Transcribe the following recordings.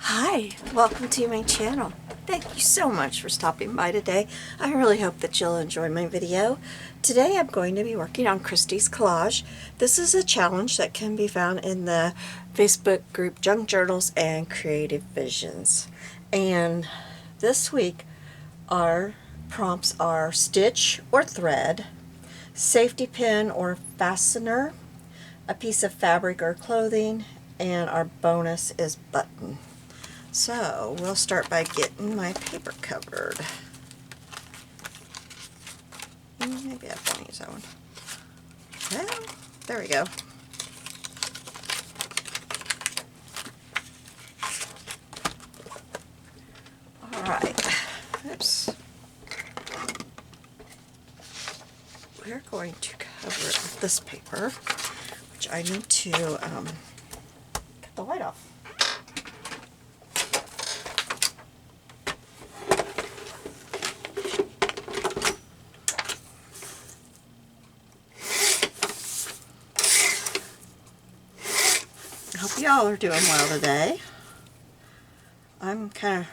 Hi, welcome to my channel. Thank you so much for stopping by today. I really hope that you'll enjoy my video. Today I'm going to be working on Christie's collage. This is a challenge that can be found in the Facebook group Junk Journals and Creative Visions. And this week our prompts are stitch or thread, safety pin or fastener, a piece of fabric or clothing, and our bonus is button. So we'll start by getting my paper covered. Maybe I won't use that one. Well, there we go. Alright, oops. We're going to cover it with this paper, which I need to cut the white off. I hope y'all are doing well today. I'm kind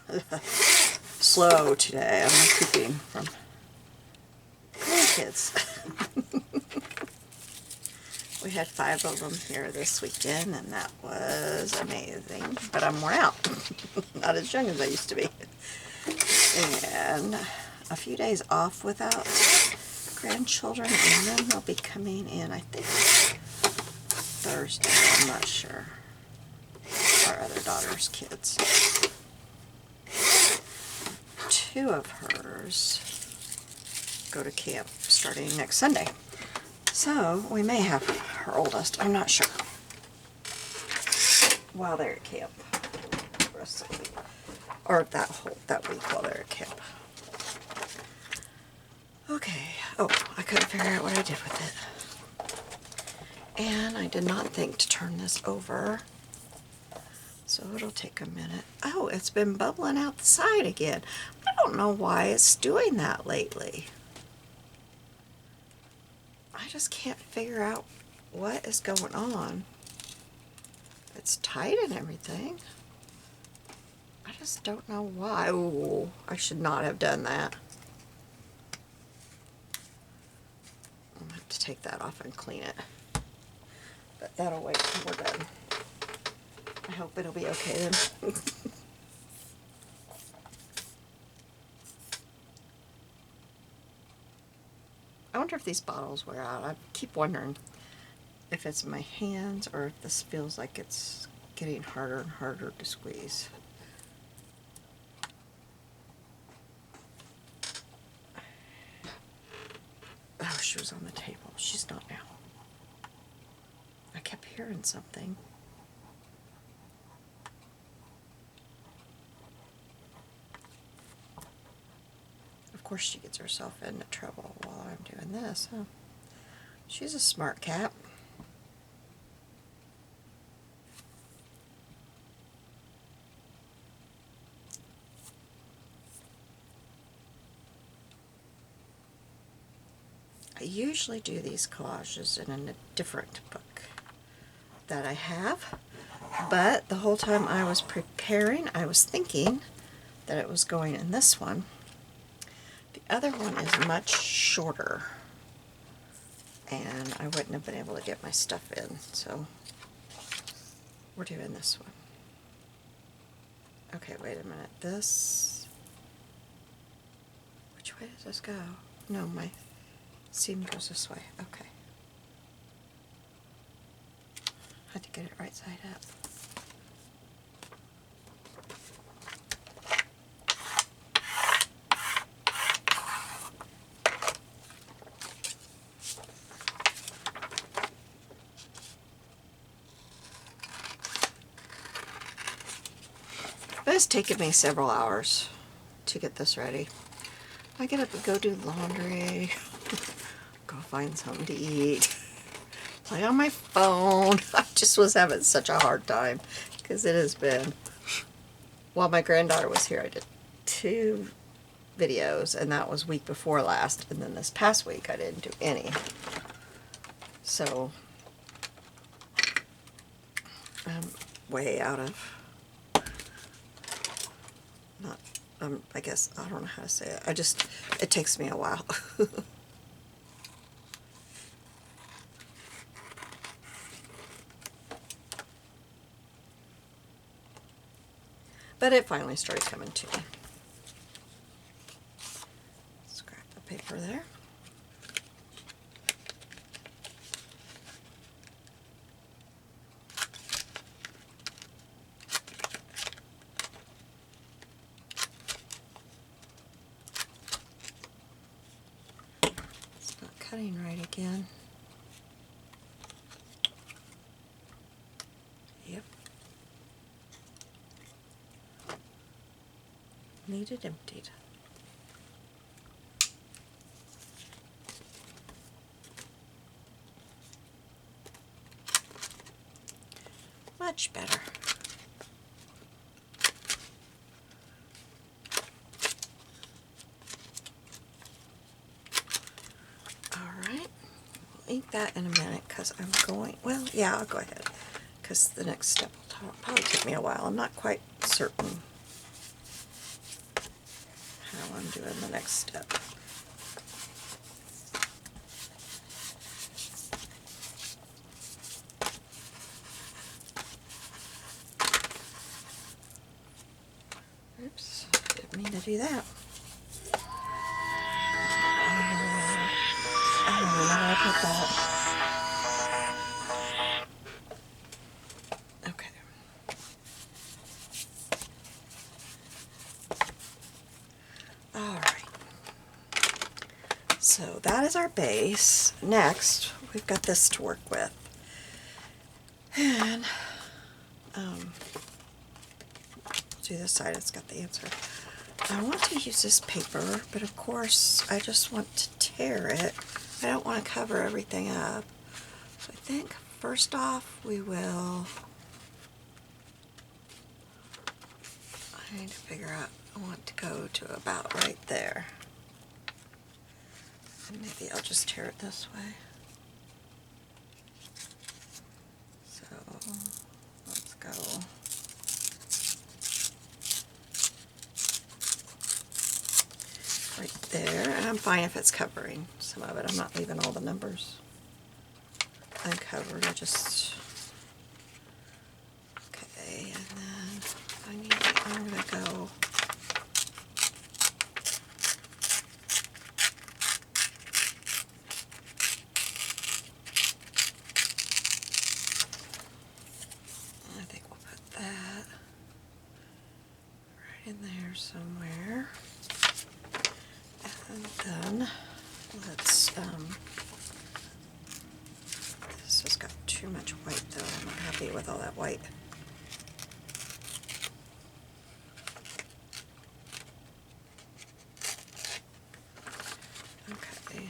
of slow today. I'm recouping from grandkids. We had 5 of them here this weekend, and that was amazing. But I'm worn out. Not as young as I used to be. And a few days off without grandchildren, and then they'll be coming in, I think, Thursday. I'm not sure. Our other daughter's kids. 2 of hers go to camp starting next Sunday. So we may have her oldest, I'm not sure, while they're at camp. The rest of the week. Or that week while they're at camp. Okay. Oh, I couldn't figure out what I did with it. And I did not think to turn this over. So it'll take a minute. Oh, it's been bubbling out the side again. I don't know why it's doing that lately. I just can't figure out what is going on. It's tight and everything. I just don't know why. Oh, I should not have done that. I'm going to have to take that off and clean it. But that'll wait till we're done. I hope it'll be okay then. I wonder if these bottles wear out. I keep wondering if it's my hands or if this feels like it's getting harder and harder to squeeze. Oh, she was on the table. She's not now. I kept hearing something. Of course she gets herself into trouble while I'm doing this, huh? She's a smart cat. I usually do these collages in a different book that I have, but the whole time I was preparing, I was thinking that it was going in this one. The other one is much shorter, and I wouldn't have been able to get my stuff in, so we're doing this one. Okay, wait a minute. This, which way does this go? No, my seam goes this way. Okay. Had to get it right side up. But it's taken me several hours to get this ready. I get up and go do laundry, go find something to eat, play on my phone. I just was having such a hard time because it has been, while my granddaughter was here, I did 2 videos, and that was week before last, and then this past week I didn't do any. So I'm way out of not, I guess, I don't know how to say it. It takes me a while. But it finally started coming to me. Scrap the paper there. It's not cutting right again. Yep. Needed emptied. Much better. Alright, we'll ink that in a minute because I'm going, well, yeah, I'll go ahead because the next step will probably take me a while. I'm not quite certain how I'm doing the next step. Oops, didn't mean to do that. I don't even know where I put that. Okay. Alright. So that is our base. Next, we've got this to work with. And, do this side, it's got the answer. I want to use this paper, but of course I just want to tear it. I don't want to cover everything up. So I think first off we will, I need to figure out, I want to go to about right there. And maybe I'll just tear it this way. So let's go. Right there, and I'm fine if it's covering some of it. I'm not leaving all the numbers uncovered. Okay, and then I'm going to go I think we'll put that right in there somewhere. And then let's, this has got too much white though. I'm not happy with all that white. Okay.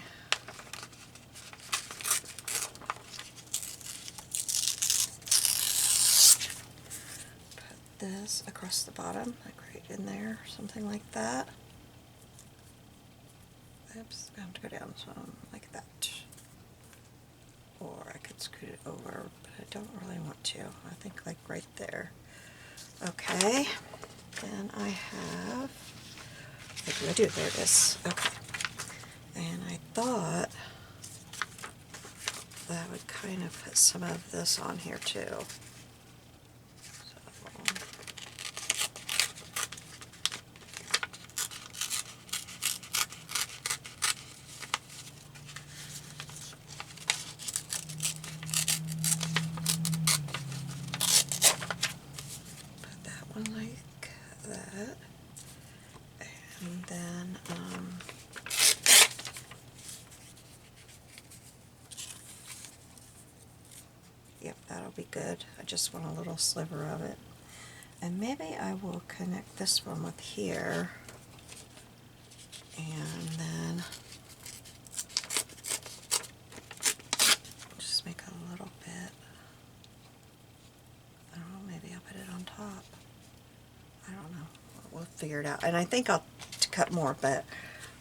Put this across the bottom, like right in there, something like that. Oops, I have to go down some like that. Or I could scoot it over, but I don't really want to. I think like right there. Okay, then I have, what do I do? There it is. Okay. And I thought that I would kind of put some of this on here too. Like that, and then yep, that'll be good. I just want a little sliver of it, and maybe I will connect this one with here, and then just make a little bit. I don't know, maybe I'll put it on top. I don't know. We'll figure it out. And I think I'll cut more, but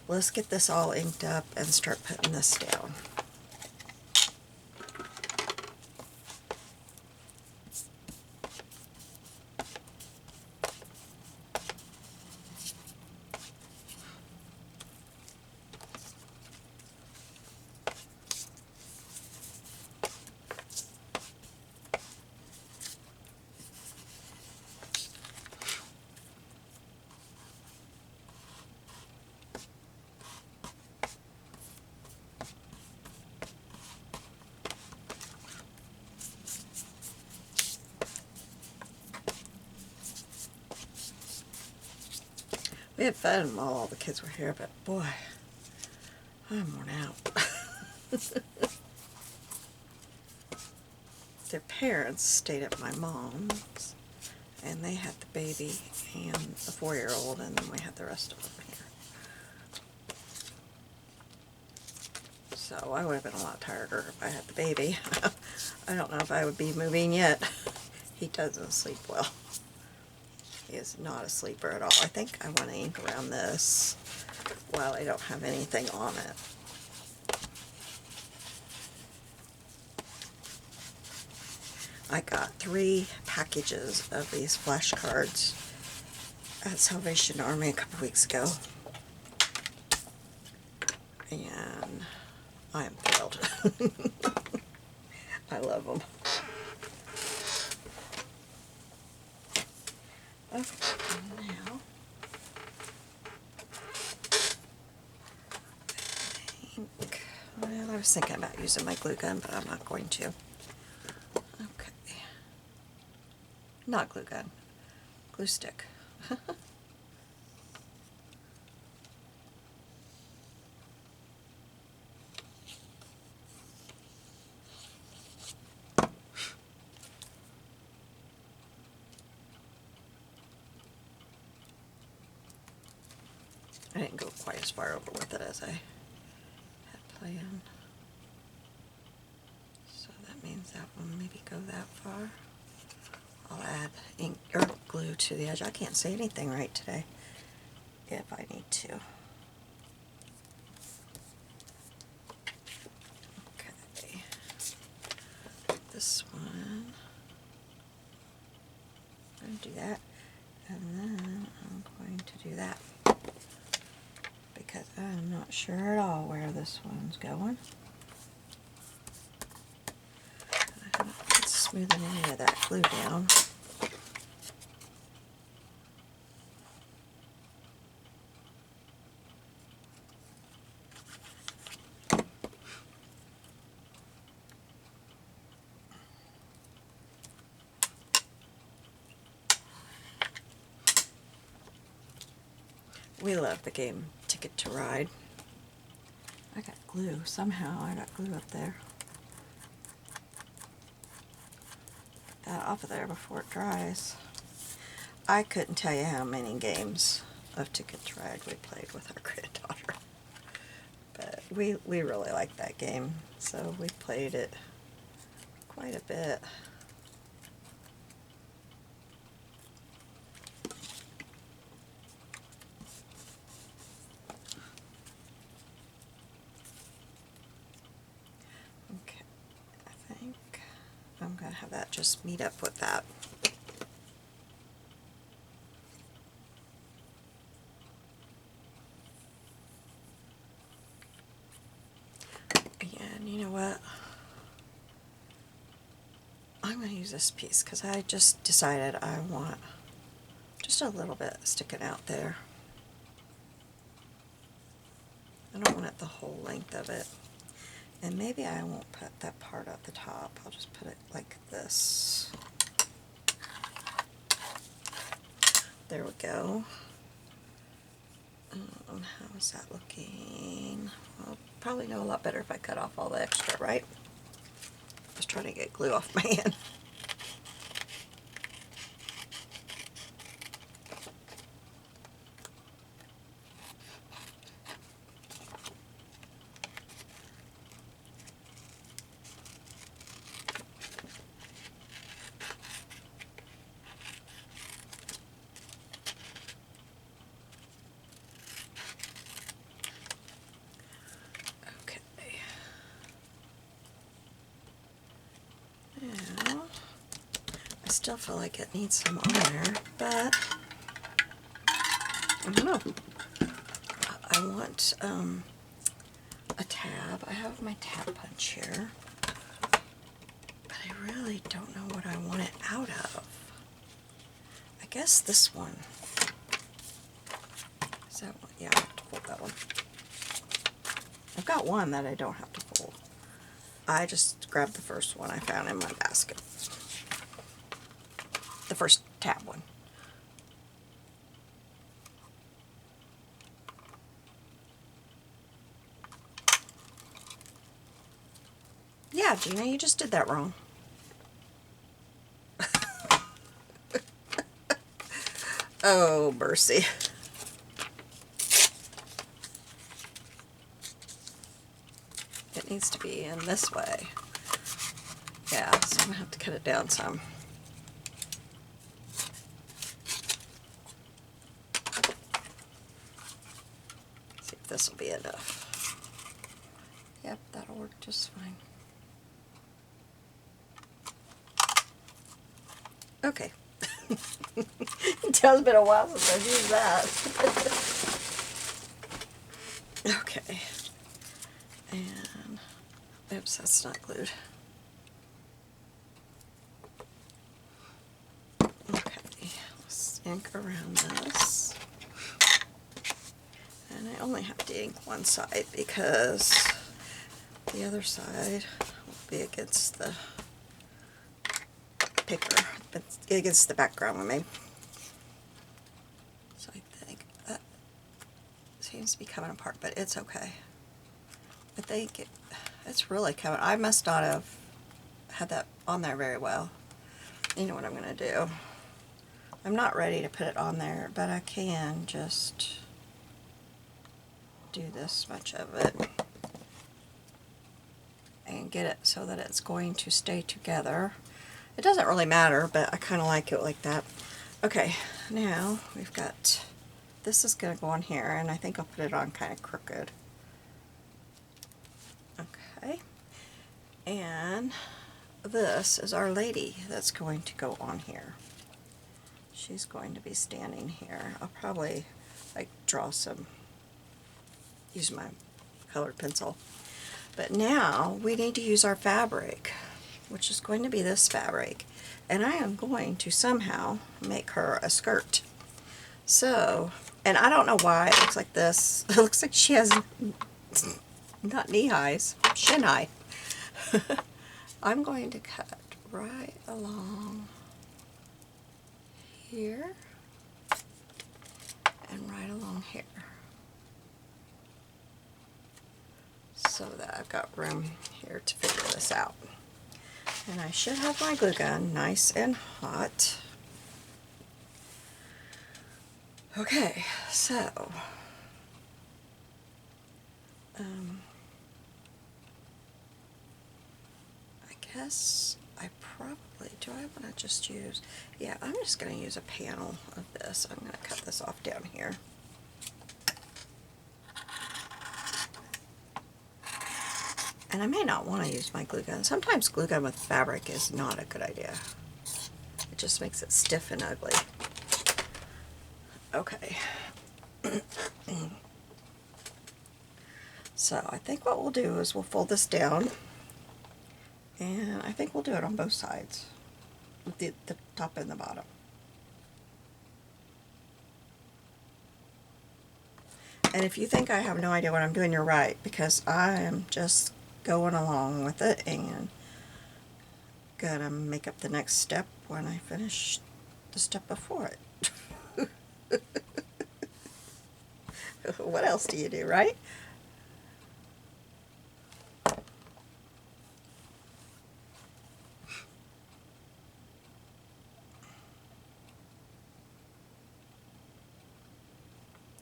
let's get this all inked up and start putting this down. We had fun while all the kids were here, but boy, I'm worn out. Their parents stayed at my mom's, and they had the baby and the 4-year-old, and then we had the rest of them here. So I would have been a lot tireder if I had the baby. I don't know if I would be moving yet. He doesn't sleep well. He is not a sleeper at all. I think I want to ink around this while I don't have anything on it. I got 3 packages of these flashcards at Salvation Army a couple weeks ago, and I am thrilled. I love them. Okay, now I was thinking about using my glue gun, but I'm not going to. Okay. Not glue gun. Glue stick. I didn't go quite as far over with it as I had planned. So that means that will maybe go that far. I'll add ink or glue to the edge. I can't say anything right today if I need to. Okay. This one. I'm going to do that. And then I'm going to do that. Because I'm not sure at all where this one's going. I haven't been smoothing any of that glue down. We love the game Ticket to Ride. I got glue. Somehow I got glue up there. Get that off of there before it dries. I couldn't tell you how many games of Ticket to Ride we played with our granddaughter. But we really liked that game, so we played it quite a bit. Okay, I think I'm going to have that just meet up with that. And you know what? I'm going to use this piece because I just decided I want just a little bit sticking out there. I don't want it the whole length of it. And maybe I won't put that part at the top. I'll just put it like this. There we go. How's that looking? I'll probably know a lot better if I cut off all the extra, right? I was trying to get glue off my hand. Now, I still feel like it needs some on there, but I don't know. I want a tab. I have my tab punch here, but I really don't know what I want it out of. I guess this one. Is that one? Yeah, I have to fold that one. I've got one that I don't have to fold. I just grabbed the first one I found in my basket. The first tab one. Yeah, Gina, you just did that wrong. Oh, mercy. It needs to be in this way. Yeah, so I'm going to have to cut it down some. See if this will be enough. Yep, that'll work just fine. Okay. It has been a while since I've used that. Okay. And, oops, that's not glued. Okay, let's ink around this. And I only have to ink one side because the other side will be against the paper, but against the background we made. So I think that seems to be coming apart, but it's okay. I think it's really coming. I must not have had that on there very well. You know what I'm going to do. I'm not ready to put it on there, but I can just do this much of it and get it so that it's going to stay together. It doesn't really matter, but I kind of like it like that. Okay, now we've got, this is going to go on here, and I think I'll put it on kind of crooked. Okay, and this is Our Lady that's going to go on here. She's going to be standing here. I'll probably like draw some, use my colored pencil. But now we need to use our fabric, which is going to be this fabric, and I am going to somehow make her a skirt. So, and I don't know why it looks like this. It looks like she has not knee highs, shin high. I'm going to cut right along here and right along here, so that I've got room here to figure this out. And I should have my glue gun nice and hot. Okay, so I guess I probably, do I want to just use, yeah, I'm just going to use a panel of this. I'm going to cut this off down here. And I may not want to use my glue gun. Sometimes glue gun with fabric is not a good idea. It just makes it stiff and ugly. Okay. So I think what we'll do is we'll fold this down, and I think we'll do it on both sides, with the top and the bottom. And if you think I have no idea what I'm doing, you're right, because I am just going along with it and gonna make up the next step when I finish the step before it. What else do you do, right?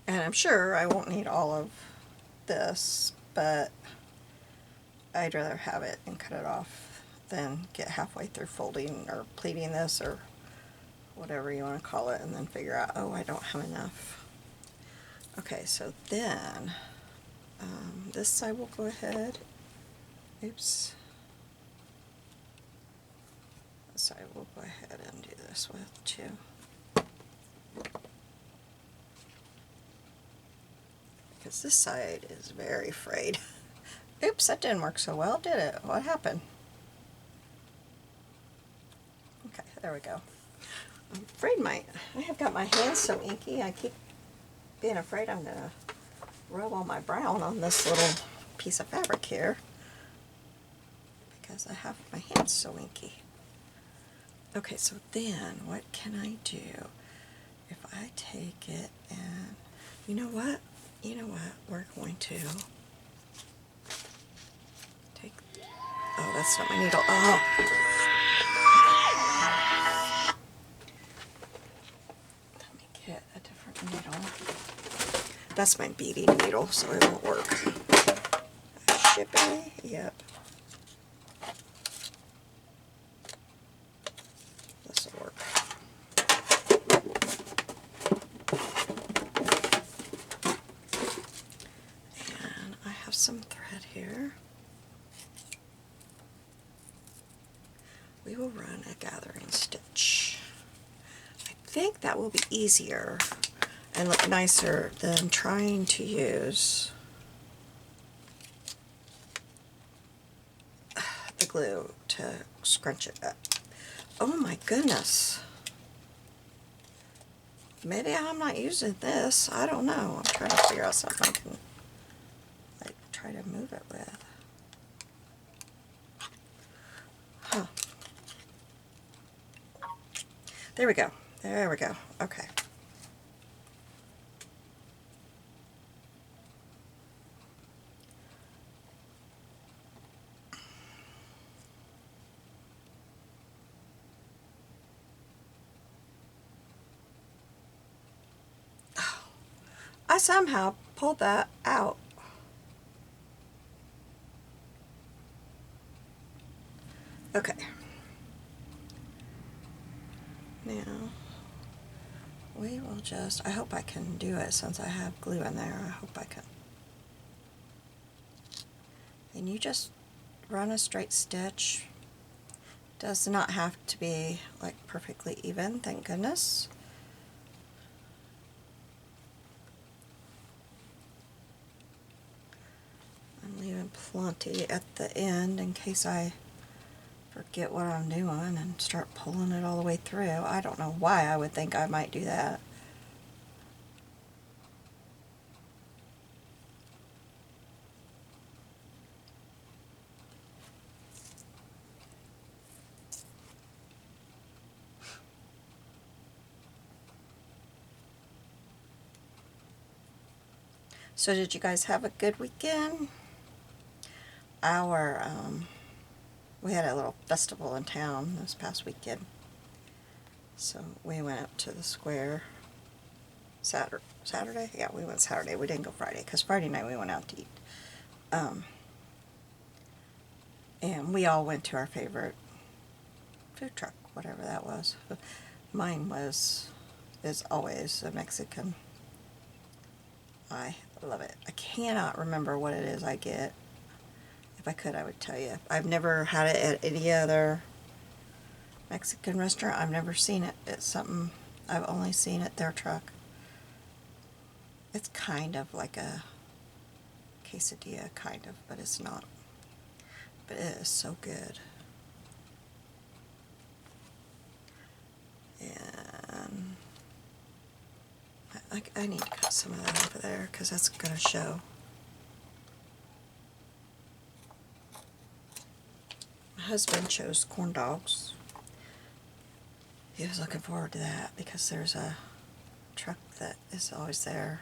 And I'm sure I won't need all of this, but I'd rather have it and cut it off than get halfway through folding or pleating this or whatever you want to call it and then figure out, oh, I don't have enough. Okay, so then this side will go ahead. Oops. This side we'll go ahead and do this with too. Because this side is very frayed. Oops, that didn't work so well, did it? What happened? Okay, there we go. I'm afraid I have got my hands so inky, I keep being afraid I'm going to rub all my brown on this little piece of fabric here, because I have my hands so inky. Okay, so then what can I do if I take it and, you know what? We're going to take Oh, that's not my needle. Oh. Let me get a different needle. That's my beading needle, so it won't work. Shipping? Yep. This will work. And I have some thread here. We will run a gathering stitch. I think that will be easier and look nicer than trying to use the glue to scrunch it up. Oh my goodness. Maybe I'm not using this. I don't know. I'm trying to figure out something I can like try to move it with. Huh. There we go. There we go. Okay. I somehow pulled that out. Okay. Now, we will just, I hope I can do it since I have glue in there. I hope I can. And you just run a straight stitch. Does not have to be like perfectly even, thank goodness. I'm leaving plenty at the end in case I forget what I'm doing and start pulling it all the way through. I don't know why I would think I might do that. So did you guys have a good weekend? We had a little festival in town this past weekend. So we went up to the square Saturday? Yeah, we went Saturday. We didn't go Friday because Friday night we went out to eat. And we all went to our favorite food truck, whatever that was. Mine is always a Mexican. I love it. I cannot remember what it is I get. If I could, I would tell you. I've never had it at any other Mexican restaurant. I've never seen it. It's something I've only seen at their truck. It's kind of like a quesadilla, kind of, but it's not. But it is so good. And I need to cut some of that over there because that's going to show. My husband chose corn dogs. He was looking forward to that because there's a truck that is always there.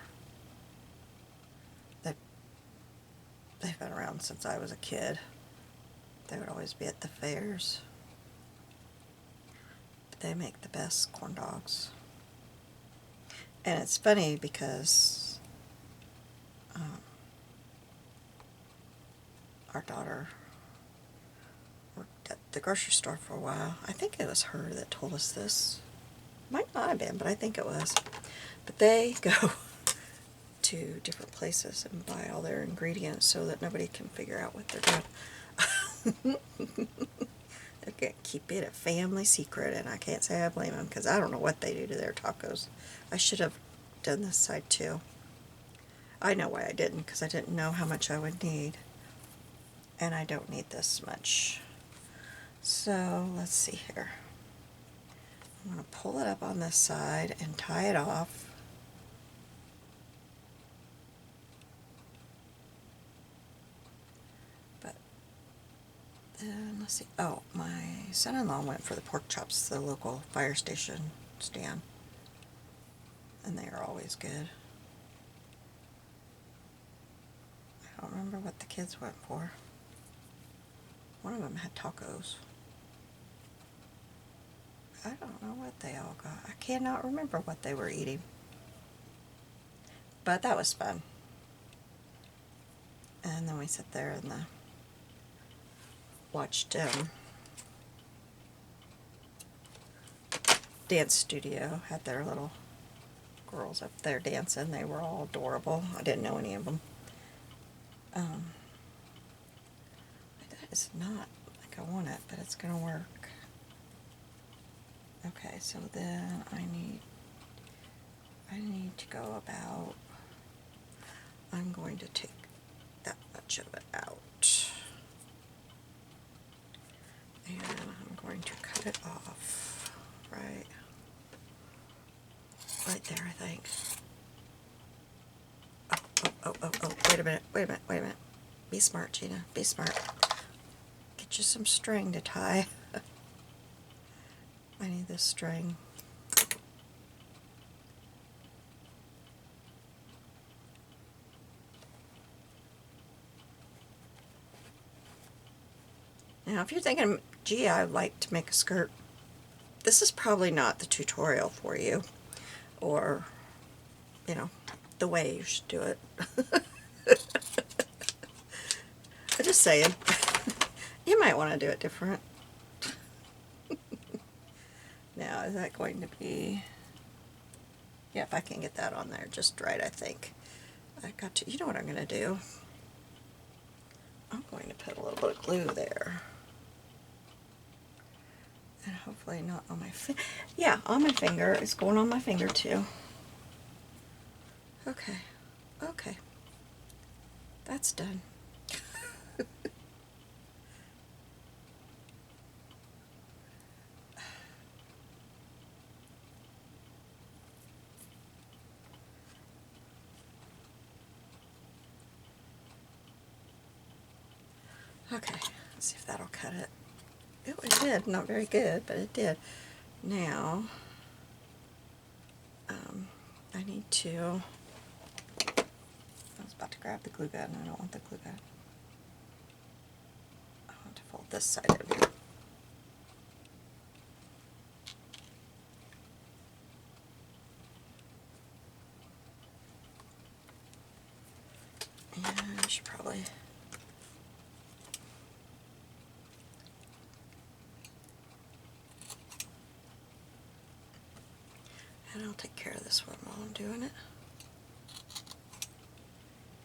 They've been around since I was a kid. They would always be at the fairs. But they make the best corn dogs. And it's funny because our daughter worked at the grocery store for a while. I think it was her that told us this. Might not have been, but I think it was. But they go to different places and buy all their ingredients so that nobody can figure out what they're doing. They can't keep it a family secret, and I can't say I blame them because I don't know what they do to their tacos. I should have done this side too. I know why I didn't, because I didn't know how much I would need. And I don't need this much. So let's see here. I'm going to pull it up on this side and tie it off. But then let's see. Oh, my son-in-law went for the pork chops, the local fire station stand. And they are always good. I don't remember what the kids went for. One of them had tacos. I don't know what they all got. I cannot remember what they were eating. But that was fun. And then we sat there and watched dance studio. Had their little girls up there dancing. They were all adorable. I didn't know any of them. That is not like I want it, but it's going to work. Okay, so then I need to go about, I'm going to take that much of it out. And I'm going to cut it off right there, I think. Oh, wait a minute. Be smart, Gina, be smart. Get you some string to tie. I need this string. Now, if you're thinking, gee, I'd like to make a skirt, this is probably not the tutorial for you, or, you know, the way you should do it. I'm just saying, you might want to do it different. Now, is that going to be, yeah, if I can get that on there just right, I think. I got to, you know what I'm going to do? I'm going to put a little bit of glue there. And hopefully not on my finger. Yeah, on my finger. It's going on my finger too. Okay. Okay. That's done. Okay, let's see if that'll cut it. Oh, it did. Not very good, but it did. Now, I need to, I was about to grab the glue gun. I don't want the glue gun. I want to fold this side in. And I should probably, and I'll take care of this one while I'm doing it.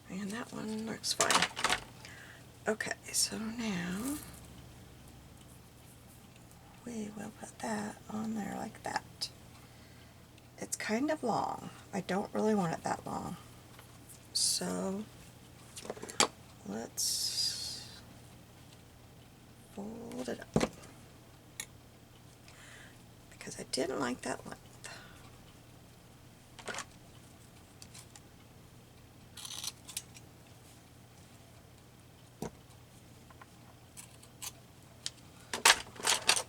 And that one looks fine. Okay, so now we will put that on there like that. It's kind of long. I don't really want it that long. So let's fold it up. Because I didn't like that length.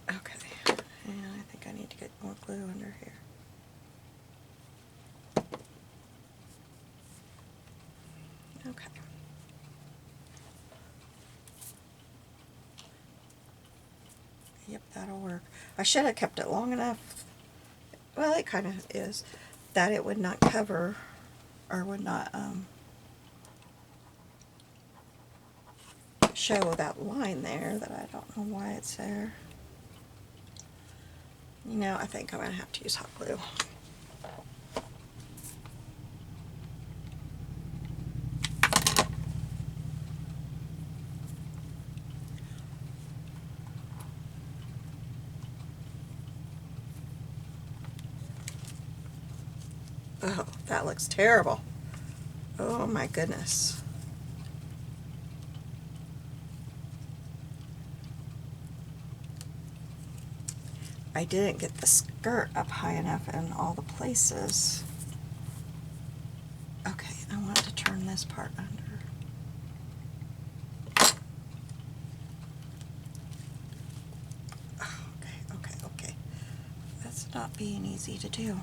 Okay, and I think I need to get more glue under here. Okay. Yep, that'll work. I should have kept it long enough, well, it kind of is, that it would not cover, or would not show that line there that I don't know why it's there. You know, I think I'm going to have to use hot glue. Oh, that looks terrible. Oh my goodness. I didn't get the skirt up high enough in all the places. Okay, I want to turn this part under. Oh, okay. That's not being easy to do.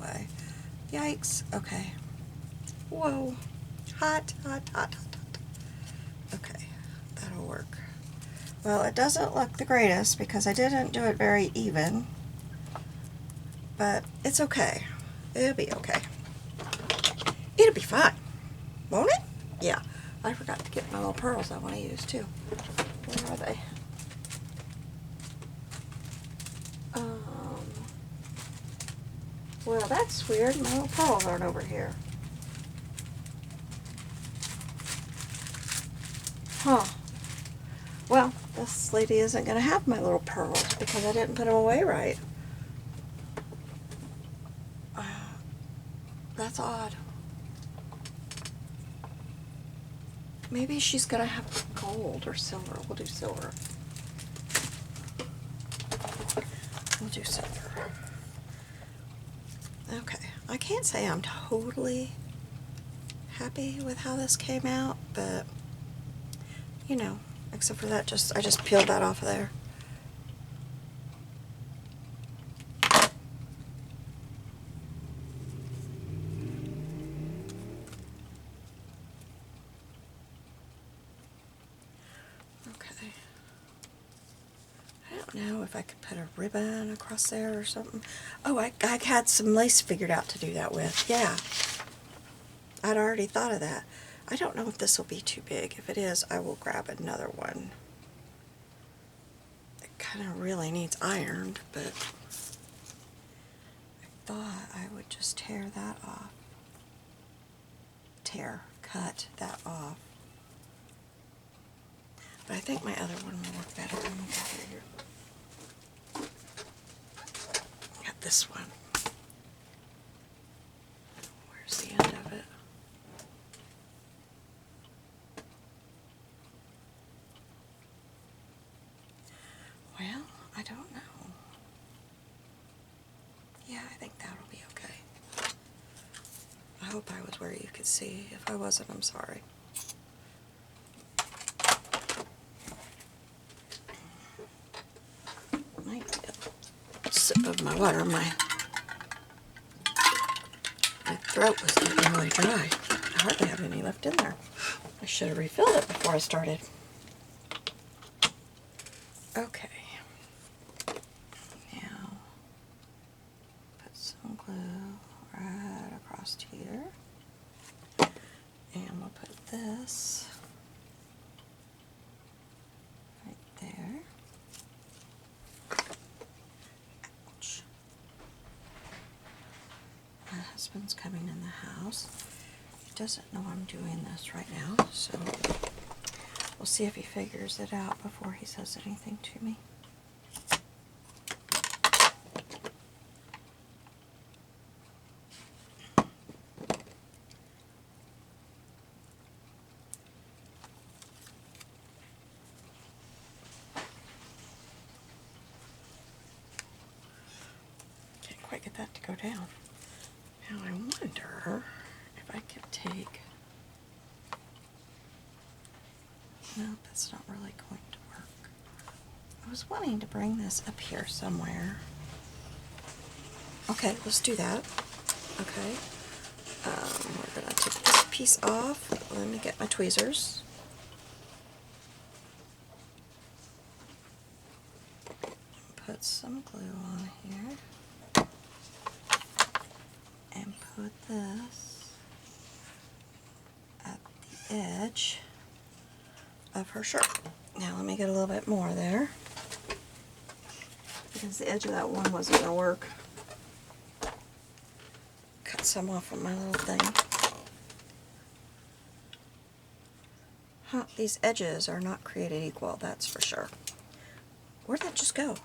way. Yikes. Okay. Whoa. Hot, hot, hot, hot, hot. Okay, that'll work. Well, it doesn't look the greatest because I didn't do it very even, but it's okay. It'll be okay. It'll be fine, won't it? Yeah. I forgot to get my little pearls I want to use too. Where are they? Well, that's weird. My little pearls aren't over here. Huh. Well, this lady isn't going to have my little pearls because I didn't put them away right. That's odd. Maybe she's going to have gold or silver. We'll do silver. We'll do silver. Okay. I can't say I'm totally happy with how this came out, but, you know, except for that, I just peeled that off of there. Okay. I don't know if I could put a ribbon across there or something. Oh, I had some lace figured out to do that with. Yeah. I'd already thought of that. I don't know if this will be too big. If it is, I will grab another one. It kind of really needs ironed, but I thought I would just tear that off. Cut that off. But I think my other one will work better. Let me go here. Got this one. Where's the end of it? Well, I don't know. Yeah, I think that'll be okay. I hope I was where you could see. If I wasn't, I'm sorry. Might be a sip of my water. My throat was getting really dry. I hardly have any left in there. I should have refilled it before I started. Okay. Now, put some glue right across here. And we'll put this right there. Ouch. My husband's coming in the house. He doesn't know I'm doing this right now, so we'll see if he figures it out before he says anything to me. Can't quite get that to go down. Now I wonder if I could take... No, that's not really going to work. I was wanting to bring this up here somewhere. Okay, let's do that. Okay. We're going to take this piece off. Let me get my tweezers. Put some glue on here. And put this at the edge of her shirt. Now let me get a little bit more there, because the edge of that one wasn't going to work. Cut some off of my little thing. Huh, these edges are not created equal, that's for sure. Where'd that just go?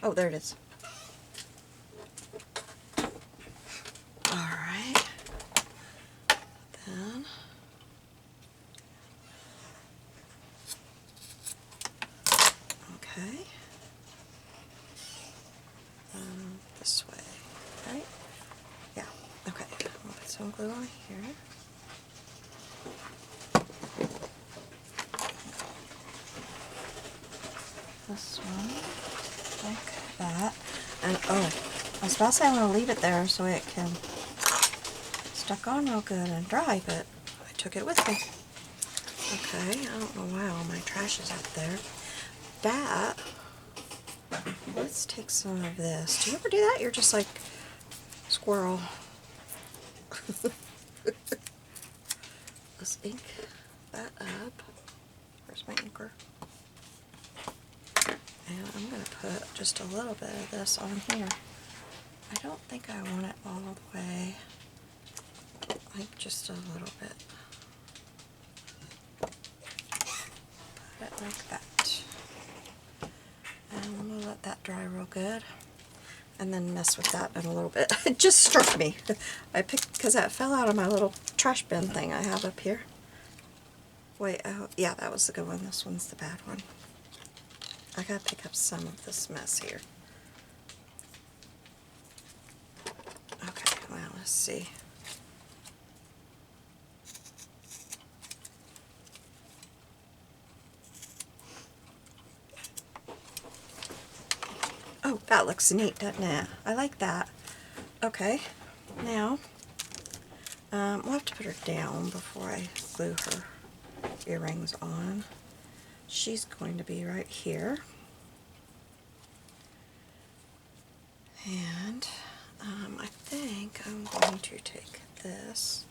Oh, there it is. Alright. Then okay. This way, right? Yeah, okay. I'll put some glue on here. This one, like that. And oh, I was about to say I'm going to leave it there so it can stuck on real good and dry, but I took it with me. Okay, I don't know why all my trash is out there. That, let's take some of this. Do you ever do that? You're just like squirrel. Let's ink that up. Where's my inker? And I'm going to put just a little bit of this on here. I don't think I want it all the way, like just a little bit. Put it like that. And we'll let that dry real good. And then mess with that in a little bit. It just struck me. I picked, because that fell out of my little trash bin thing I have up here. Wait, oh, yeah, that was the good one. This one's the bad one. I gotta pick up some of this mess here. Okay, well, let's see. Oh, that looks neat, doesn't it? I like that. Okay, now, we'll have to put her down before I glue her earrings on. She's going to be right here. And I think I'm going to take this.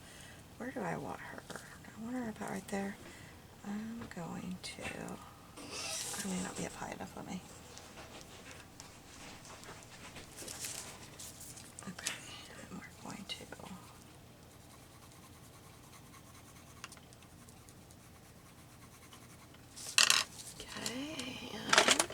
Where do I want her? I want her about right there. I'm going to, I may not be up high enough, let me. Okay, and we're going to, okay, and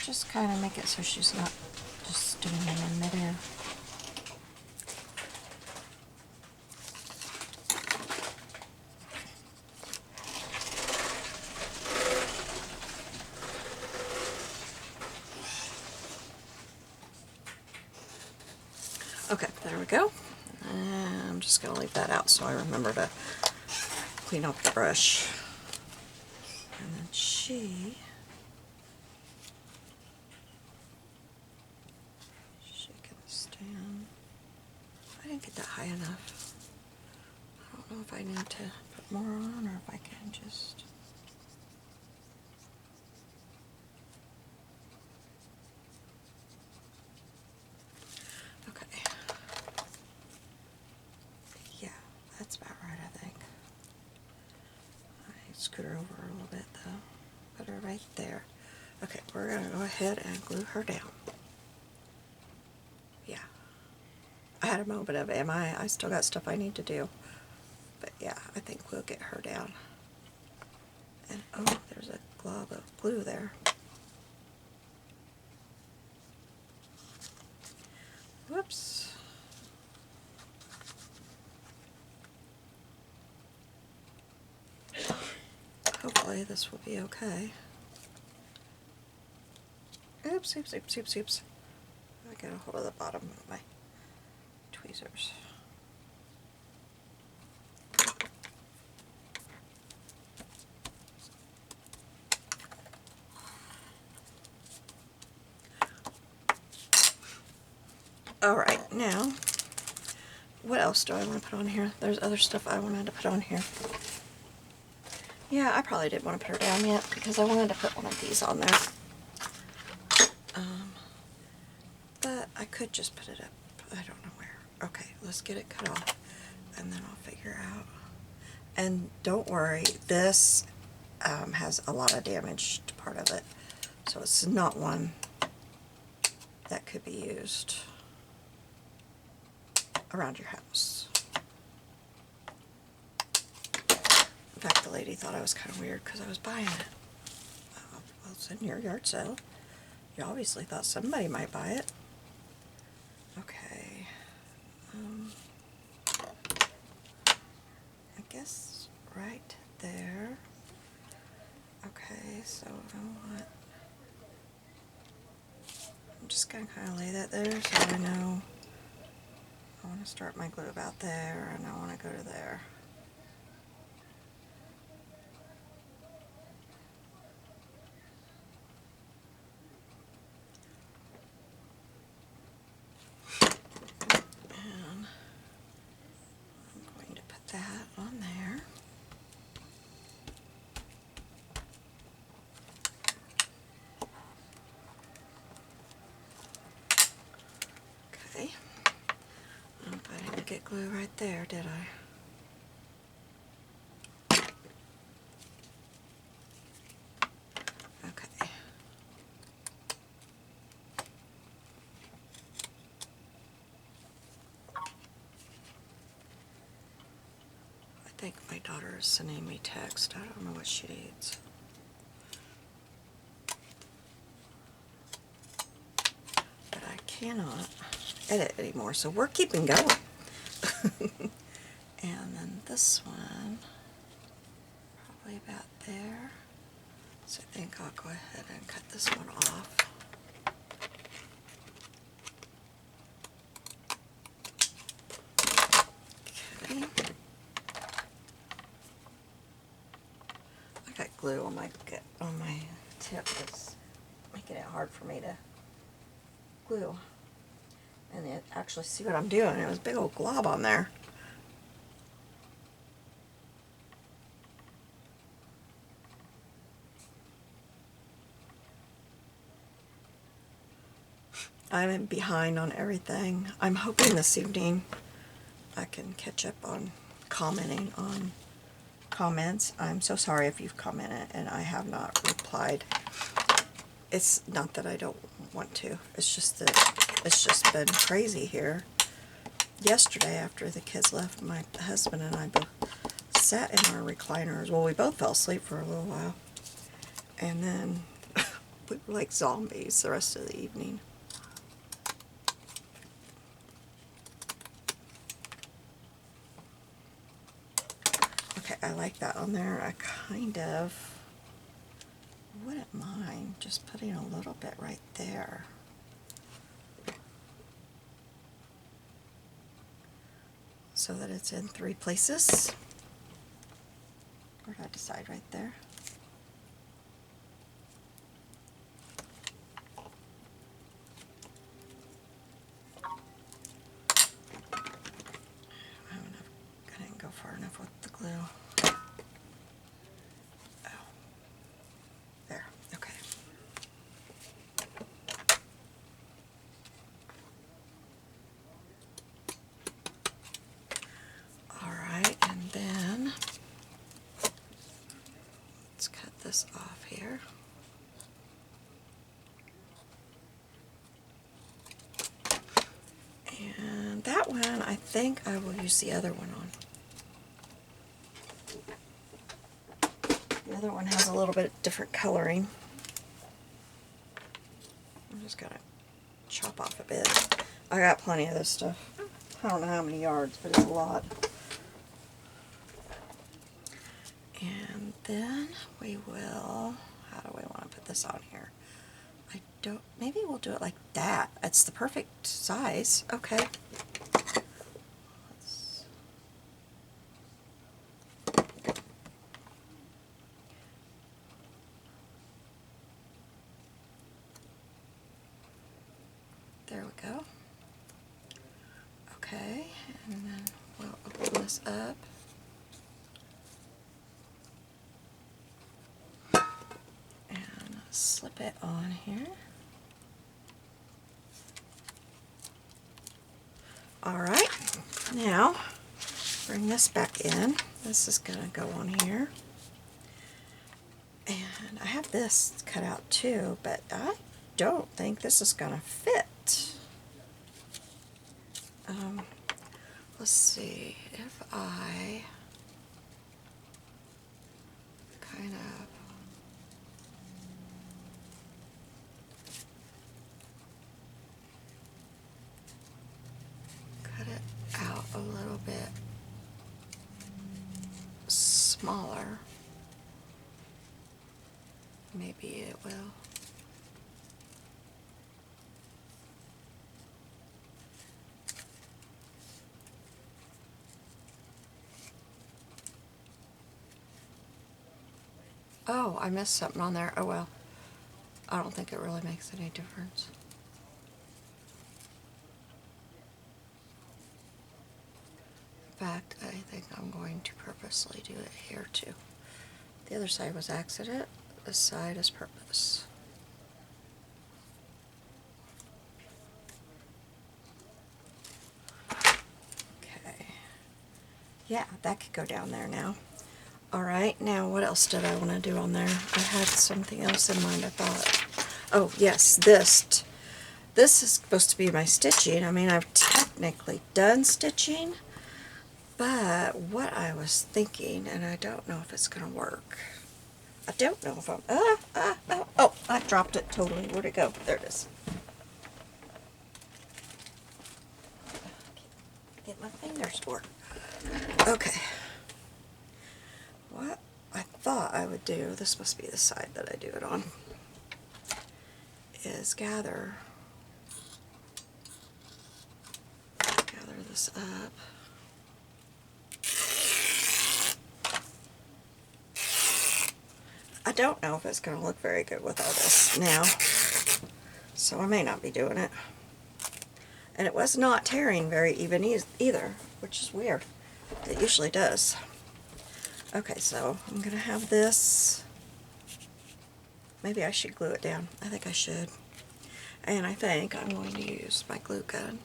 just kind of make it so she's not just doing them in midair. Okay, there we go. And I'm just going to leave that out so I remember to clean off the brush. And then she can stand. I didn't get that high enough. I don't know if I need to put more on or if I can just... Okay. Yeah, that's about right, I think. I scoot her over a little bit though. Put her right there. Okay, we're going to go ahead and glue her down. Yeah. I had a moment of, I still got stuff I need to do. But yeah, I think we'll get her down. And oh, there's a glob of glue there. Whoops. Hopefully this will be okay. Oops, oops, oops, oops, oops. I got a hold of the bottom of my tweezers. Alright, now, what else do I want to put on here? There's other stuff I wanted to put on here. Yeah, I probably didn't want to put her down yet because I wanted to put one of these on there. But I could just put it up, I don't know where. Okay, let's get it cut off and then I'll figure out. And don't worry, this has a lot of damaged part of it. So it's not one that could be used around your house. In fact, the lady thought I was kind of weird because I was buying it. Well, it's in your yard sale. You obviously thought somebody might buy it. Okay. I guess right there. Okay, so I want I'm just going to kind of lay that there so I know I want to start my glue about there and I want to go to there. And I'm going to put that on there. Okay. I didn't get glue right there, did I? Okay. I think my daughter is sending me text. I don't know what she needs. But I cannot edit anymore, so we're keeping going. And then this one, probably about there. So I think I'll go ahead and cut this one off. Okay. I got glue on my tip that's making it hard for me to glue. And it actually, see what I'm doing? It was a big old glob on there. I'm behind on everything. I'm hoping this evening I can catch up on commenting on comments. I'm so sorry if you've commented and I have not replied. It's not that I don't want to. It's just that it's just been crazy here. Yesterday after the kids left, my husband and I both sat in our recliners. Well, we both fell asleep for a little while. And then we were like zombies the rest of the evening. Okay, I like that on there. I kind of wouldn't mind just putting a little bit right there. So that it's in 3 places. Or did I decide right there? I didn't go far enough with the glue. Oh. There, okay. Alright, and then let's cut this off here. And that one, I think I will use the other one on. The other one has a little bit different coloring. I'm just gonna chop off a bit. I got plenty of this stuff. I don't know how many yards, but it's a lot. And then we will, how do we want to put this on here? I don't, maybe we'll do it like that. It's the perfect size. Okay. There we go. Okay, and then we'll open this up. And slip it on here. Alright, now bring this back in. This is going to go on here. And I have this cut out too, but I don't think this is going to fit. Let's see if I kind of cut it out a little bit smaller. Maybe it will. Oh, I missed something on there. Oh well. I don't think it really makes any difference. In fact, I think I'm going to purposely do it here too. The other side was accident, this side is purpose. Okay. Yeah, that could go down there now. Alright, now what else did I want to do on there? I had something else in mind, I thought. Oh, yes, this. This is supposed to be my stitching. I mean, I've technically done stitching, but what I was thinking, and I don't know if it's going to work. I don't know if I'm... oh, I dropped it totally. Where'd it go? There it is. Get my fingers for it. Okay. What I thought I would do, this must be the side that I do it on, is gather this up. I don't know if it's going to look very good with all this now, so I may not be doing it. And it was not tearing very even either, which is weird. It usually does. Okay, so I'm going to have this. Maybe I should glue it down. I think I should. And I think I'm going to use my glue gun.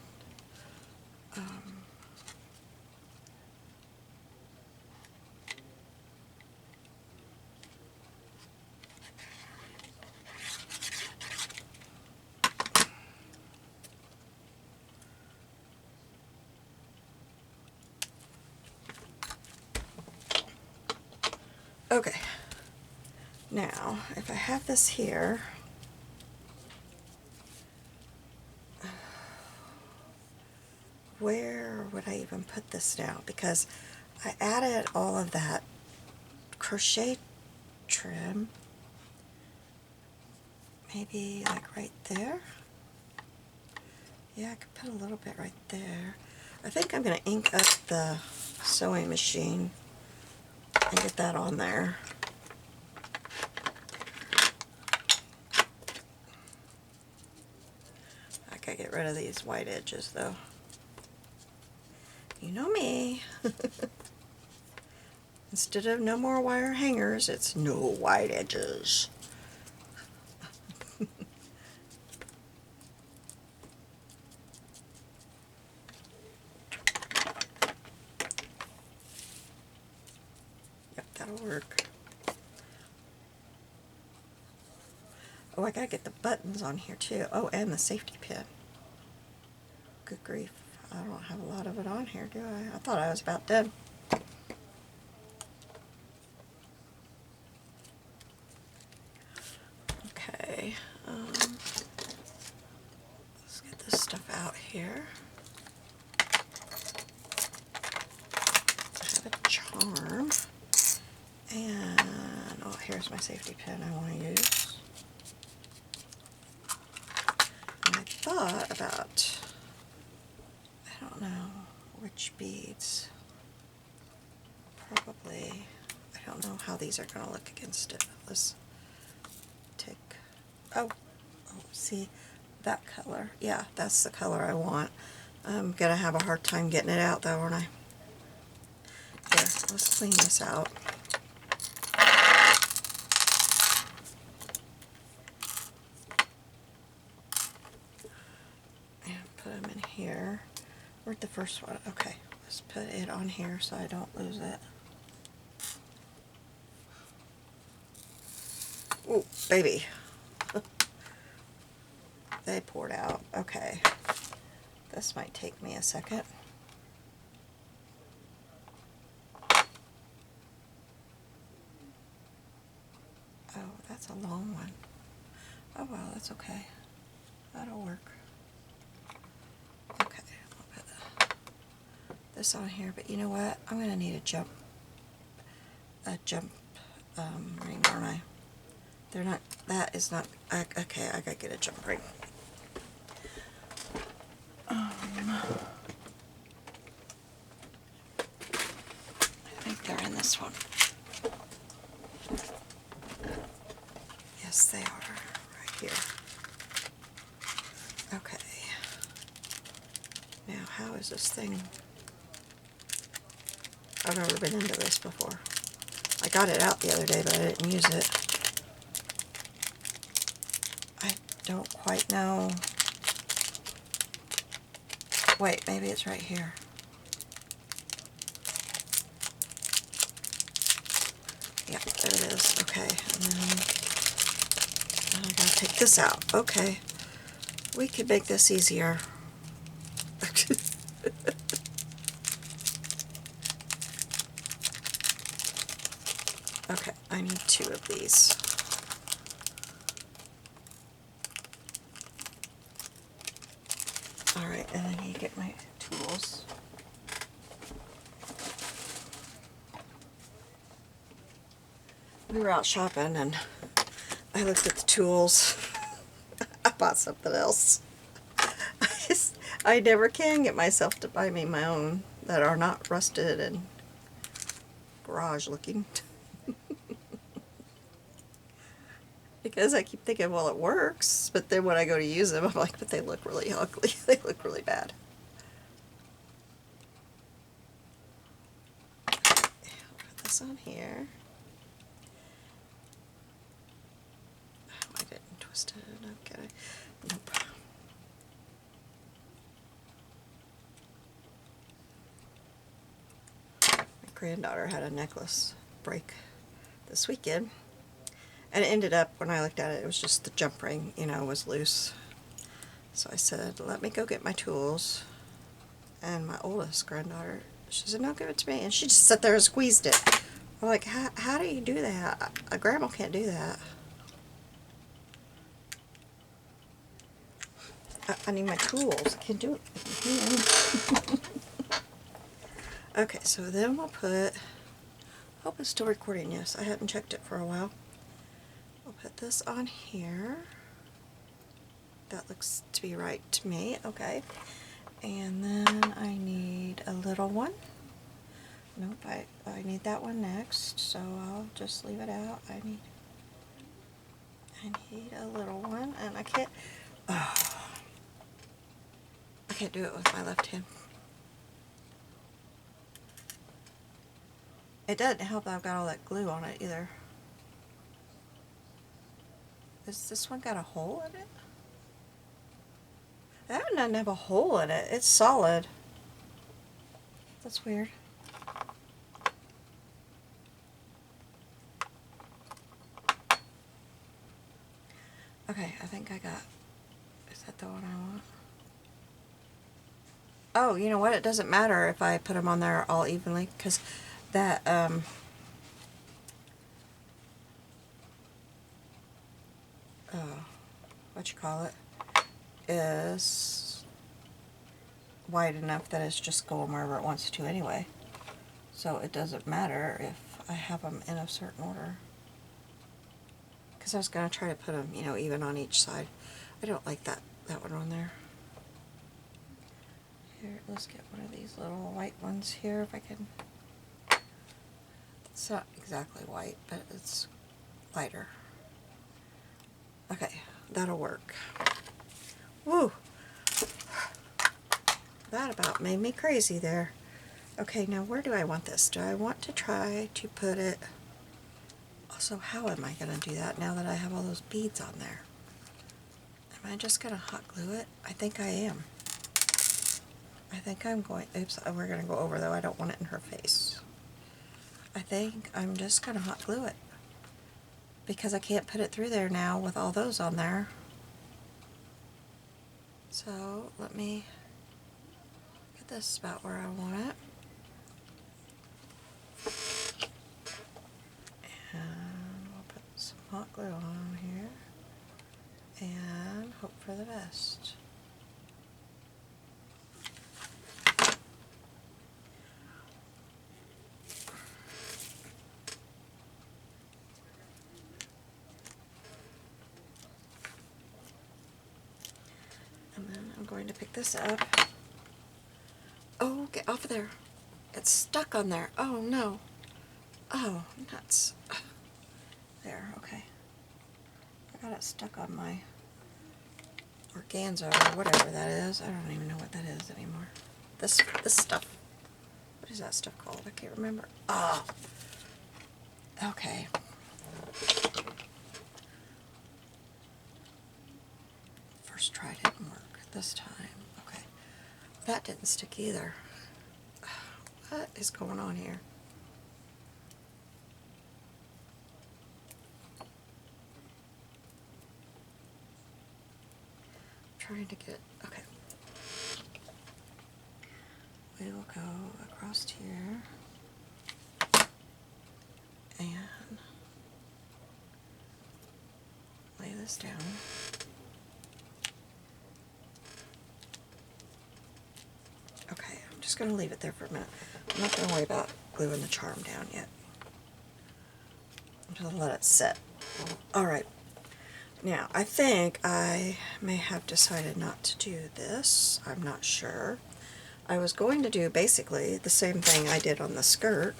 Okay. Now, if I have this here, where would I even put this now? Because I added all of that crochet trim, maybe like right there. Yeah, I could put a little bit right there. I think I'm going to ink up the sewing machine and get that on there. I gotta get rid of these white edges though. You know me. Instead of no more wire hangers, it's no white edges. Yep, that'll work. Oh, I gotta get the buttons on here too. Oh, and the safety pin. Good grief. I don't have a lot of it on here, do I? I thought I was about done. Okay. Let's get this stuff out here. I have a charm. And, oh, here's my safety pin I want to use. And I thought about, I don't know which beads. Probably, I don't know how these are going to look against it. Let's take, oh, see that color? Yeah, that's the color I want. I'm going to have a hard time getting it out though, aren't I? Here, let's clean this out. And put them in here. Where'd the first one? Okay, let's put it on here so I don't lose it. Ooh, baby. They poured out. Okay. This might take me a second. Oh, that's a long one. Oh well, that's okay. That'll work. Okay, I'll put this on here, but you know what? I'm going to need a jump ring, aren't I? They're not, that is not, okay, I gotta get a jump ring. I think they're in this one. Yes, they are right here. Okay. Now, how is this thing? I've never been into this before. I got it out the other day, but I didn't use it. I don't quite know. Wait, maybe it's right here. Yeah, there it is. Okay, and then I gotta take this out. Okay, we could make this easier. Okay, I need 2 of these. Alright, and I need to get my tools. We were out shopping and I looked at the tools. I bought something else. I never can get myself to buy me my own that are not rusted and garage looking. Because I keep thinking, well, it works, but then when I go to use them, I'm like, but they look really ugly. They look really bad. Put this on here. Oh, I didn't twist it. Okay. Nope. My granddaughter had a necklace break this weekend. And it ended up, when I looked at it, it was just the jump ring, you know, was loose. So I said, let me go get my tools. And my oldest granddaughter, she said, no, give it to me. And she just sat there and squeezed it. I'm like, how do you do that? A grandma can't do that. I need my tools. I can't do it with my hand. Okay, so then we'll put, hope it's still recording. Yes, I hadn't checked it for a while. We'll put this on here. That looks to be right to me. Okay. And then I need a little one. Nope, I need that one next, so I'll just leave it out. I need a little one, and I can't do it with my left hand. It doesn't help that I've got all that glue on it either. Has this one got a hole in it? That one doesn't have a hole in it. It's solid. That's weird. Okay, I think I got, is that the one I want? Oh, you know what? It doesn't matter if I put them on there all evenly, because that, what you call it, is wide enough that it's just going wherever it wants to anyway. So it doesn't matter if I have them in a certain order. Because I was going to try to put them, you know, even on each side. I don't like that one on there. Here, let's get one of these little white ones here if I can. It's not exactly white, but it's lighter. Okay, that'll work. Woo! That about made me crazy there. Okay, now where do I want this? Do I want to try to put it... Also, how am I going to do that now that I have all those beads on there? Am I just going to hot glue it? I think I am. I think I'm going... Oops, we're going to go over though. I don't want it in her face. I think I'm just going to hot glue it. Because I can't put it through there now with all those on there. So, let me get this about where I want it. And we'll put some hot glue on here. And hope for the best. And then I'm going to pick this up. Oh, get off of there. It's stuck on there. Oh, no. Oh, nuts. There, okay. got it stuck on my organza or whatever that is. I don't even know what that is anymore. This stuff. What is that stuff called? I can't remember. Ah. Okay. First try didn't work this time. Okay. That didn't stick either. What is going on here? Trying to get, okay. We will go across here and lay this down. Okay, I'm just going to leave it there for a minute. I'm not going to worry about gluing the charm down yet. I'm just going to let it set. Alright, now I think I may have decided not to do this. I'm not sure. I was going to do basically the same thing I did on the skirt.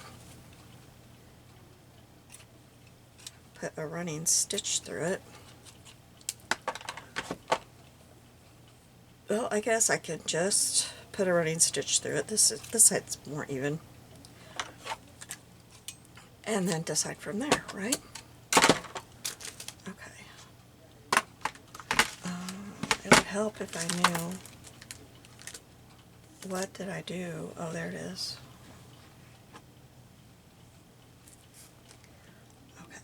Put a running stitch through it. Well, I guess I could just put a running stitch through it. This side's more even. And then decide from there, right? Okay. It would help if I knew, what did I do? Oh, there it is. Okay.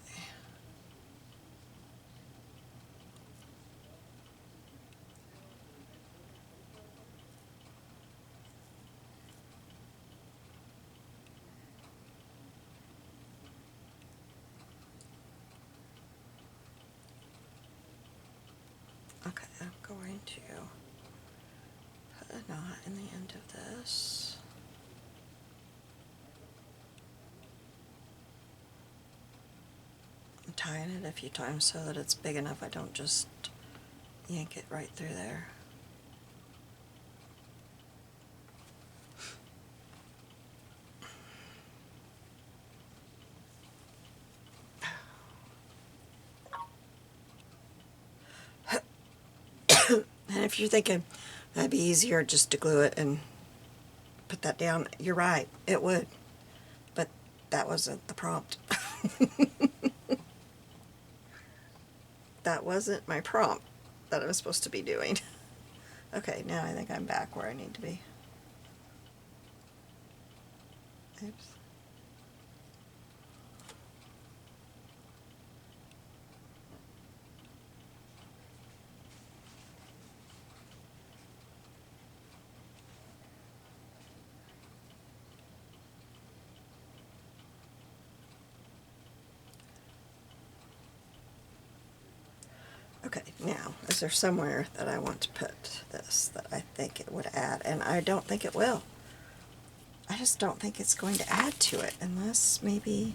Okay, I'm going to put a knot in the end of this. I'm tying it a few times so that it's big enough I don't just yank it right through there. And if you're thinking that'd be easier just to glue it and put that down, you're right, it would. But that wasn't the prompt. That wasn't my prompt that I was supposed to be doing. Okay, now I think I'm back where I need to be. Oops. Okay, now, is there somewhere that I want to put this that I think it would add? And I don't think it will. I just don't think it's going to add to it, unless maybe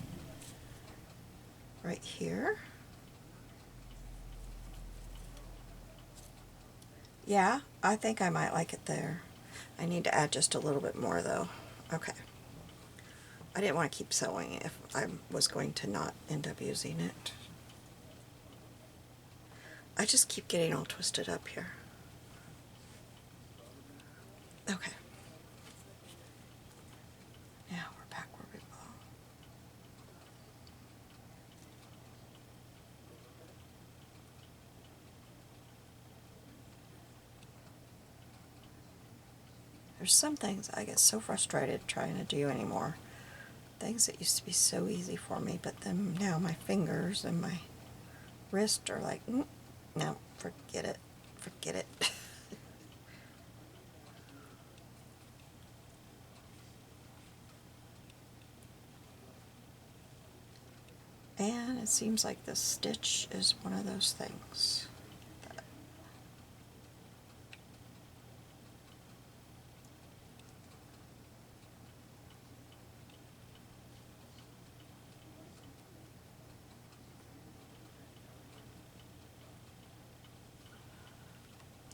right here. Yeah, I think I might like it there. I need to add just a little bit more though. Okay. I didn't want to keep sewing if I was going to not end up using it. I just keep getting all twisted up here. Okay. Now we're back where we belong. There's some things I get so frustrated trying to do anymore. Things that used to be so easy for me, but then now my fingers and my wrist are like, no, forget it, forget it. And it seems like this stitch is one of those things.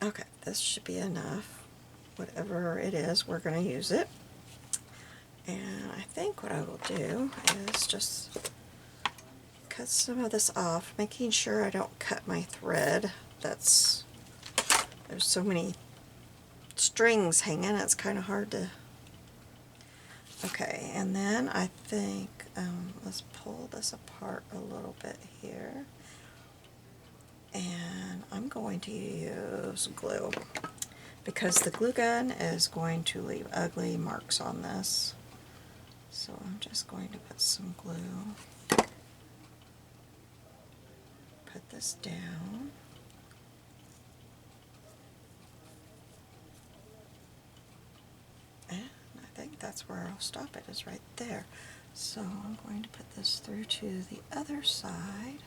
Okay, this should be enough. Whatever it is, we're going to use it. And I think what I will do is just cut some of this off, making sure I don't cut my thread. There's so many strings hanging, it's kind of hard to... Okay, and then I think, let's pull this apart a little bit here. And I'm going to use glue, because the glue gun is going to leave ugly marks on this. So I'm just going to put some glue. Put this down. And I think that's where I'll stop it, is right there. So I'm going to put this through to the other side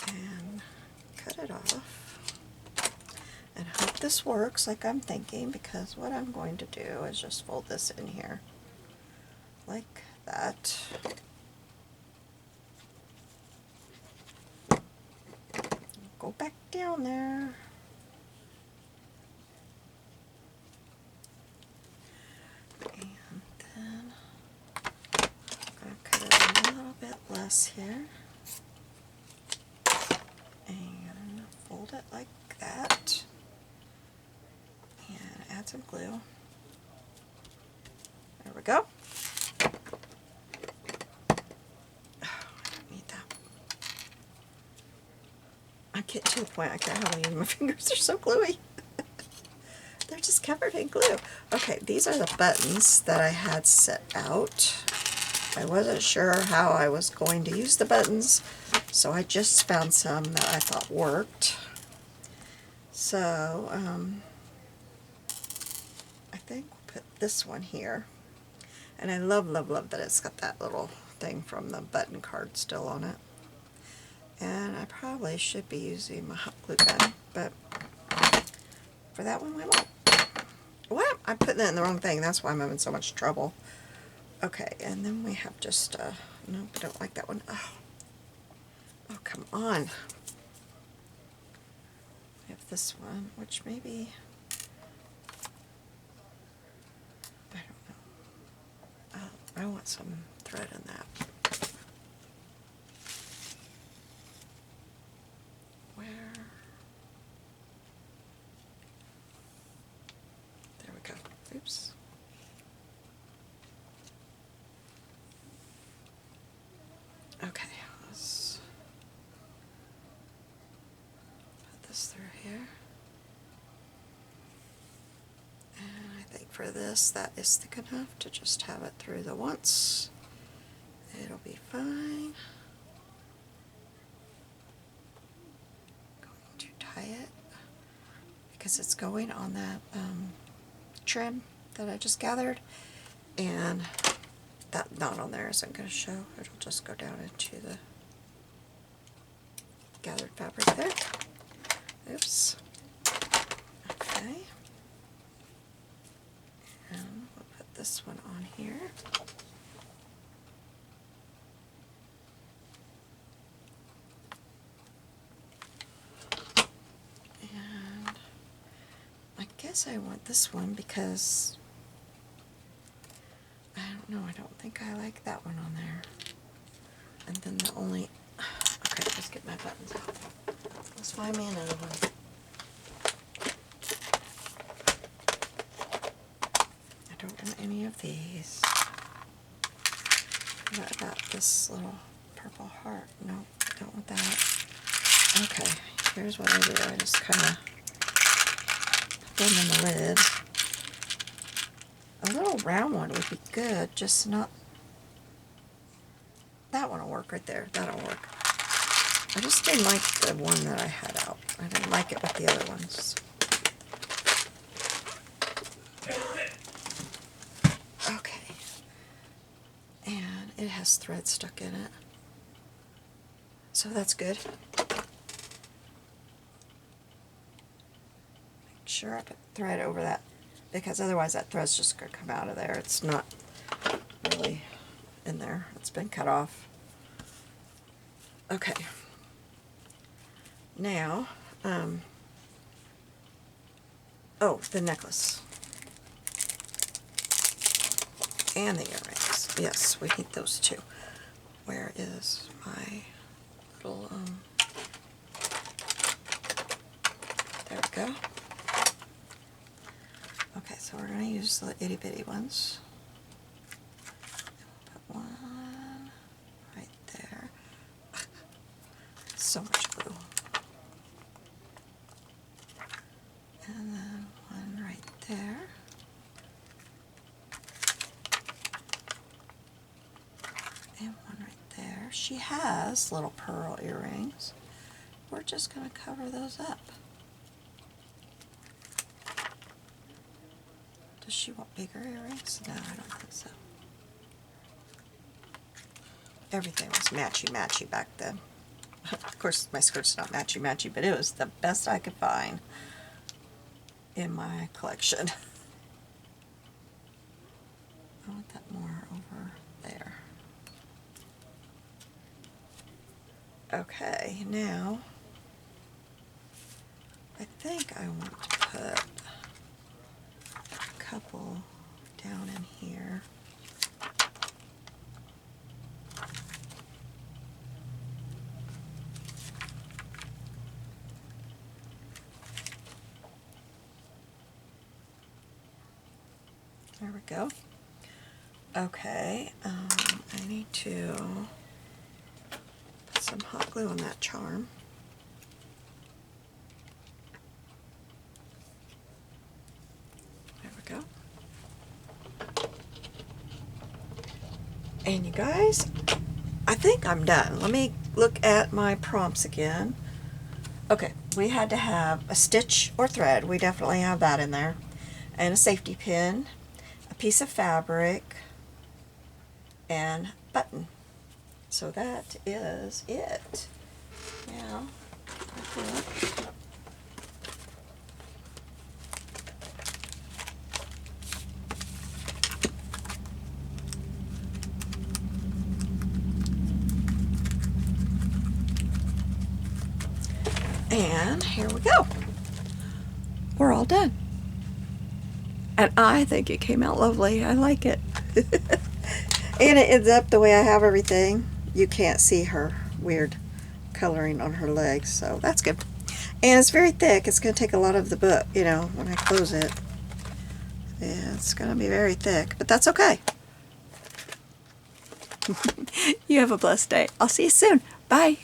and cut it off. And hope this works like I'm thinking, because what I'm going to do is just fold this in here like that. Go back down there. And then I'm going to cut it a little bit less here. And fold it like that. And add some glue. There we go. Oh, I don't need that. I get to the point I can't hardly use my fingers. They're so gluey. They're just covered in glue. Okay, these are the buttons that I had set out. I wasn't sure how I was going to use the buttons, so I just found some that I thought worked. So, I think we'll put this one here. And I love, love, love that it's got that little thing from the button card still on it. And I probably should be using my hot glue gun, but for that one we won't. What? I'm putting it in the wrong thing. That's why I'm having so much trouble. Okay, and then we have just, nope, I don't like that one. Oh, come on. We have this one, which maybe, I don't know. I want some thread in that. Where? There we go. Oops. Okay, let's put this through here. And I think for this, that is thick enough to just have it through the once. It'll be fine. Going to tie it because it's going on that trim that I just gathered, and that knot on there isn't going to show. It'll just go down into the gathered fabric there. Oops. Okay. And we'll put this one on here. And I guess I want this one because I don't know, I don't think I like that one on there. And then the only, okay, let's get my buttons out. Let's find me another one. I don't want any of these. What about this little purple heart? No, I don't want that. Okay, here's what I do. I just kind of put them in the lid. A little round one would be good, just not... That one will work right there. That'll work. I just didn't like the one that I had out. I didn't like it with the other ones. Okay. And it has thread stuck in it. So that's good. Make sure I put thread over that, because otherwise that thread's just going to come out of there. It's not really in there. It's been cut off. Okay. Now, oh, the necklace. And the earrings. Yes, we need those too. where is my little, there we go. Okay, so we're going to use the itty bitty ones. Put one right there. So much glue. And then one right there. And one right there. She has little pearl earrings. We're just going to cover those up. Does she want bigger earrings? No, I don't think so. Everything was matchy-matchy back then. Of course, my skirt's not matchy-matchy, but it was the best I could find in my collection. I want that more over there. Okay, now I think I want to put a couple down in here. There we go. Okay, I need to put some hot glue on that charm. There we go. And you guys, I think I'm done. Let me look at my prompts again. Okay, we had to have a stitch or thread. We definitely have that in there. And a safety pin, a piece of fabric, and button. So that is it. Now, and here we go. We're all done. And I think it came out lovely. I like it. And it ends up the way I have everything. You can't see her weird coloring on her legs, so that's good. And it's very thick. It's going to take a lot of the book, you know, when I close it. Yeah, it's going to be very thick, but that's okay. You have a blessed day. I'll see you soon. Bye.